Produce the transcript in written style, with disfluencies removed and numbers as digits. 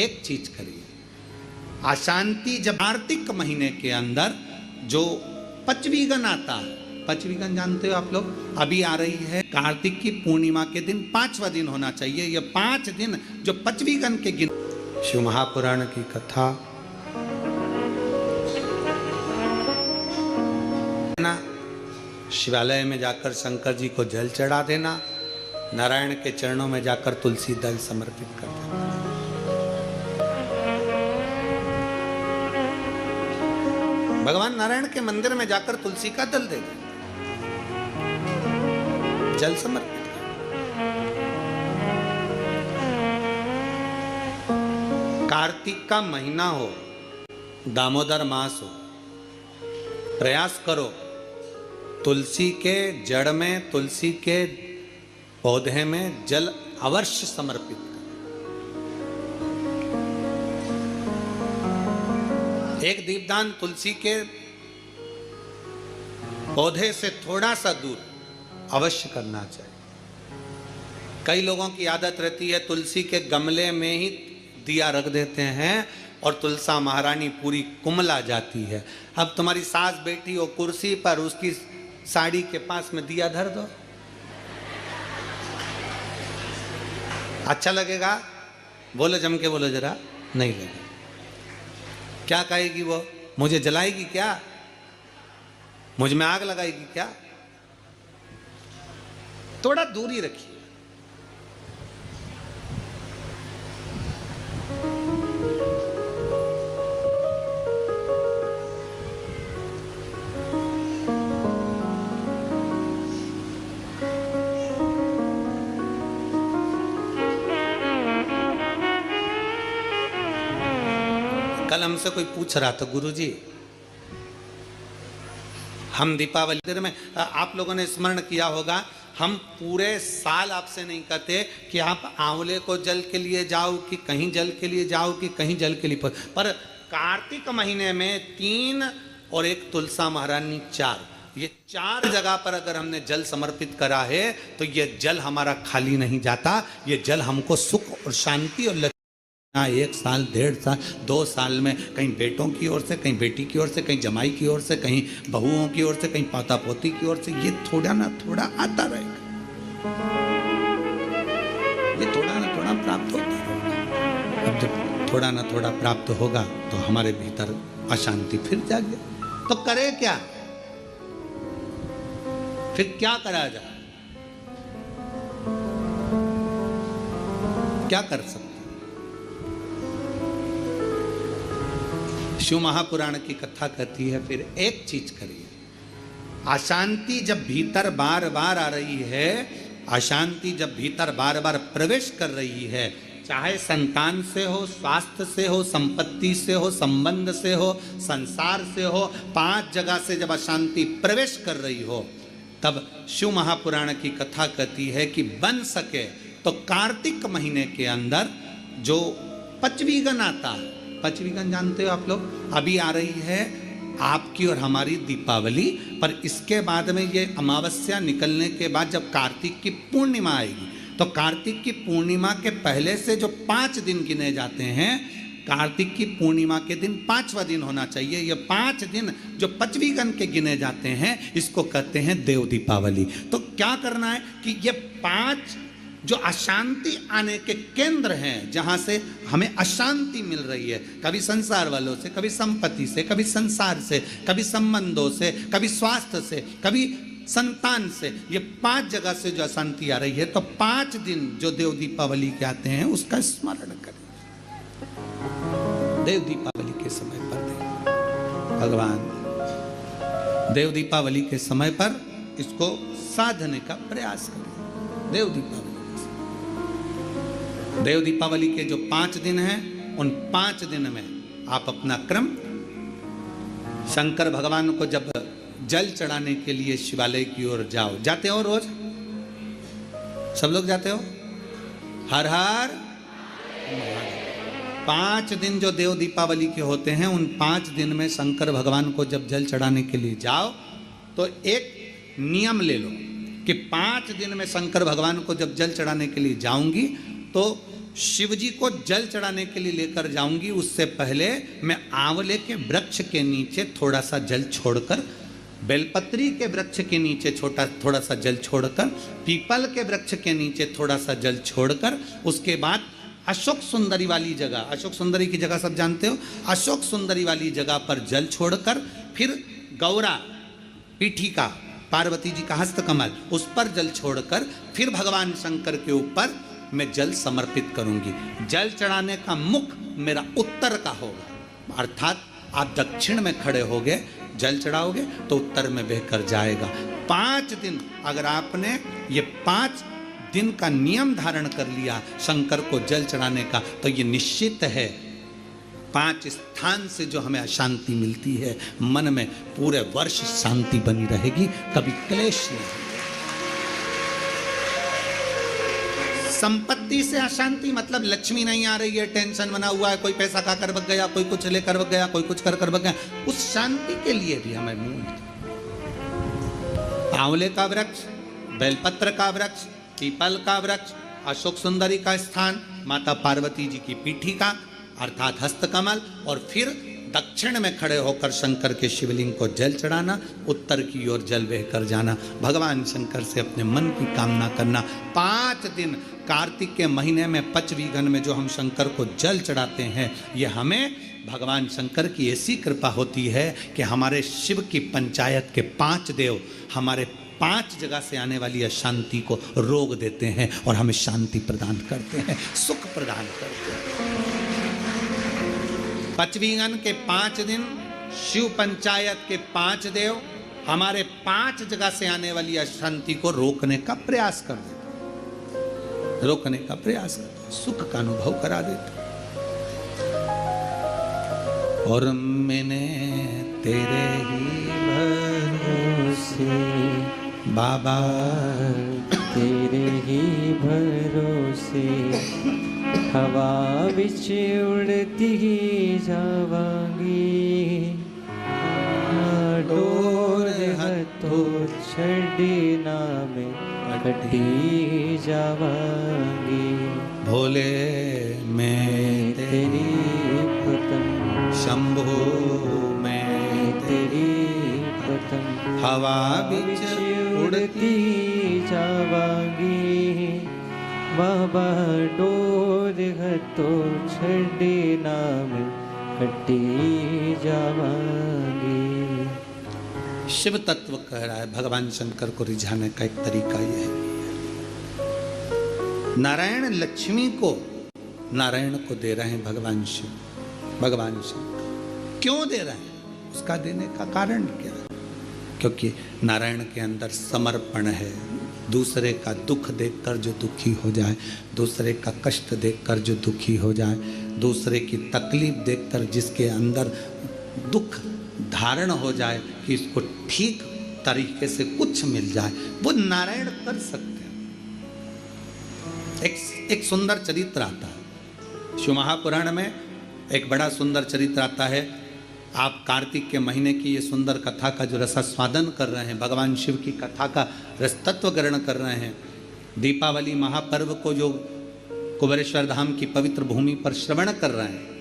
एक चीज करिए, अशांति जब कार्तिक महीने के अंदर जो पचवीगन आता है, पचवीगन जानते हो आप लोग, अभी आ रही है कार्तिक की पूर्णिमा के दिन 5वां दिन होना चाहिए। ये 5 दिन जो पचवीगन के गिन, शिव महापुराण की कथा ना, शिवालय में जाकर शंकर जी को जल चढ़ा देना, नारायण के चरणों में जाकर तुलसी दल समर्पित कर देना। भगवान नारायण के मंदिर में जाकर तुलसी का दल दे देना, जल समर्पित कर। कार्तिक का महीना हो, दामोदर मास हो, प्रयास करो तुलसी के जड़ में, तुलसी के पौधे में जल अवश्य समर्पित करो। एक दीपदान तुलसी के पौधे से थोड़ा सा दूर अवश्य करना चाहिए। कई लोगों की आदत रहती है तुलसी के गमले में ही दिया रख देते हैं और तुलसा महारानी पूरी कुमला जाती है। अब तुम्हारी सास बैठी हो कुर्सी पर, उसकी साड़ी के पास में दिया धर दो, अच्छा लगेगा? बोलो, जम के बोलो जरा। नहीं लगेगा। क्या कहेगी वो? मुझे जलाएगी क्या? मुझ में आग लगाएगी क्या? थोड़ा दूरी रखिए। कल हमसे कोई पूछ रहा था, गुरुजी हम दीपावली में, आप लोगों ने स्मरण किया होगा, हम पूरे साल आपसे नहीं कहते कि आप आंवले को जल के लिए जाओ कि कहीं जल के लिए जाओ कि कहीं जल के लिए, पर कार्तिक महीने में 3 और एक तुलसा महारानी 4, ये 4 जगह पर अगर हमने जल समर्पित करा है तो ये जल हमारा खाली नहीं जाता। ये जल हमको सुख और शांति और 1 साल, 1.5 साल, 2 साल में कहीं बेटों की ओर से, कहीं बेटी की ओर से, कहीं जमाई की ओर से, कहीं बहुओं की ओर से, कहीं पोता पोती की ओर से, ये थोड़ा ना थोड़ा आता रहेगा, ये थोड़ा ना थोड़ा प्राप्त होता रहेगा। अब जब थोड़ा ना थोड़ा प्राप्त होगा तो हमारे भीतर अशांति फिर जागे, तो करे क्या? फिर क्या करा जाए? क्या कर सकते? शिव महापुराण की कथा कहती है, फिर एक चीज करिए, अशांति जब भीतर बार बार आ रही है, अशांति जब भीतर बार बार प्रवेश कर रही है, चाहे संतान से हो, स्वास्थ्य से हो, संपत्ति से हो, संबंध से हो, संसार से हो, 5 जगह से जब अशांति प्रवेश कर रही हो, तब शिव महापुराण की कथा कहती है कि बन सके तो कार्तिक महीने के अंदर जो पचवीगन आता है, पचवीगन जानते हो आप लोग, अभी आ रही है आपकी और हमारी दीपावली, पर इसके बाद में ये अमावस्या निकलने के बाद जब कार्तिक की पूर्णिमा आएगी, तो कार्तिक की पूर्णिमा के पहले से जो 5 दिन गिने जाते हैं, कार्तिक की पूर्णिमा के दिन 5वां दिन होना चाहिए। ये 5 दिन जो पचवीगन के गिने जाते हैं, इसको कहते हैं देव दीपावली। तो क्या करना है कि ये 5 जो अशांति आने के केंद्र हैं, जहां से हमें अशांति मिल रही है, कभी संसार वालों से, कभी संपत्ति से, कभी संसार से, कभी संबंधों से, कभी स्वास्थ्य से, कभी संतान से, ये 5 जगह से जो अशांति आ रही है, तो 5 दिन जो देव दीपावली के आते हैं उसका स्मरण करें। देव दीपावली के समय पर भगवान देव दीपावली के समय पर इसको साधने का प्रयास करें। देव दीपावली के जो 5 दिन हैं, उन 5 दिन में आप अपना क्रम, शंकर भगवान को जब जल चढ़ाने के लिए शिवालय की ओर जाओ, जाते हो रोज? सब लोग जाते हो? हर हर 5 दिन जो देव दीपावली के होते हैं, उन 5 दिन में शंकर भगवान को जब जल चढ़ाने के लिए जाओ तो एक नियम ले लो कि 5 दिन में शंकर भगवान को जब जल चढ़ाने के लिए जाऊंगी तो शिव जी को जल चढ़ाने के लिए लेकर जाऊंगी, उससे पहले मैं आंवले के वृक्ष के नीचे थोड़ा सा जल छोड़कर, बेलपत्री के वृक्ष के नीचे थोड़ा सा जल छोड़कर, पीपल के वृक्ष के नीचे थोड़ा सा जल छोड़कर, उसके बाद अशोक सुंदरी वाली जगह, अशोक सुंदरी की जगह सब जानते हो, अशोक सुंदरी वाली जगह पर जल छोड़कर, फिर गौरा पीठिका पार्वती जी का हस्तकमल उस पर जल छोड़कर, फिर भगवान शंकर के ऊपर मैं जल समर्पित करूंगी। जल चढ़ाने का मुख मेरा उत्तर का होगा, अर्थात आप दक्षिण में खड़े होगे, जल चढ़ाओगे तो उत्तर में बहकर जाएगा। 5 दिन अगर आपने ये 5 दिन का नियम धारण कर लिया शंकर को जल चढ़ाने का, तो ये निश्चित है 5 स्थान से जो हमें अशांति मिलती है मन में, पूरे वर्ष शांति बनी रहेगी, कभी क्लेश नहीं। संपत्ति से अशांति मतलब लक्ष्मी नहीं आ रही है, टेंशन बना हुआ है, कोई पैसा खा कर बग गया, कोई कुछ लेकर बग गया, कोई कुछ कर बग गया, उस शांति के लिए भी हमें आंवले का वृक्ष, बेलपत्र का वृक्ष, पीपल का वृक्ष, अशोक सुंदरी का स्थान, माता पार्वती जी की पीठिका अर्थात हस्तकमल, और फिर दक्षिण में खड़े होकर शंकर के शिवलिंग को जल चढ़ाना, उत्तर की ओर जल बहकर जाना, भगवान शंकर से अपने मन की कामना करना। 5 दिन कार्तिक के महीने में पचवीगन में जो हम शंकर को जल चढ़ाते हैं, ये हमें भगवान शंकर की ऐसी कृपा होती है कि हमारे शिव की पंचायत के 5 देव हमारे 5 जगह से आने वाली अशांति को रोक देते हैं और हमें शांति प्रदान करते हैं, सुख प्रदान करते हैं। पचवीगन के 5 दिन शिव पंचायत के 5 देव हमारे 5 जगह से आने वाली अशांति को रोकने का प्रयास कर देते, रोकने का प्रयास करते, सुख का अनुभव करा देते। और मैंने तेरे ही भरोसे बाबा, तेरे ही भरोसे हवा विच उड़ती ही जावांगी, डोर हथों छड़ी ना में कटी जावांगी। भोले मैं तेरी पतंग, शंभो मैं तेरी पतंग हवा बिच उड़ती जावांगी, बाबा डोर हथों छड़ी नाम कटी जावांगी। शिव तत्व कह रहा है भगवान शंकर को रिझाने का एक तरीका यह है, नारायण लक्ष्मी को नारायण को दे रहे हैं भगवान शिव, भगवान शंकर क्यों दे रहे हैं, उसका देने का कारण क्या है? क्योंकि नारायण के अंदर समर्पण है। दूसरे का दुख देखकर जो दुखी हो जाए, दूसरे का कष्ट देखकर जो दुखी हो जाए, दूसरे की तकलीफ देखकर जिसके अंदर दुख धारण हो जाए कि इसको ठीक तरीके से कुछ मिल जाए, वो नारायण कर सकते हैं। एक सुंदर चरित्र आता है शिव महापुराण में, एक बड़ा सुंदर चरित्र आता है। आप कार्तिक के महीने की ये सुंदर कथा का जो रसास्वादन कर रहे हैं, भगवान शिव की कथा का रसतत्व ग्रहण कर रहे हैं, दीपावली महापर्व को जो कुबेरेश्वर धाम की पवित्र भूमि पर श्रवण कर रहे हैं,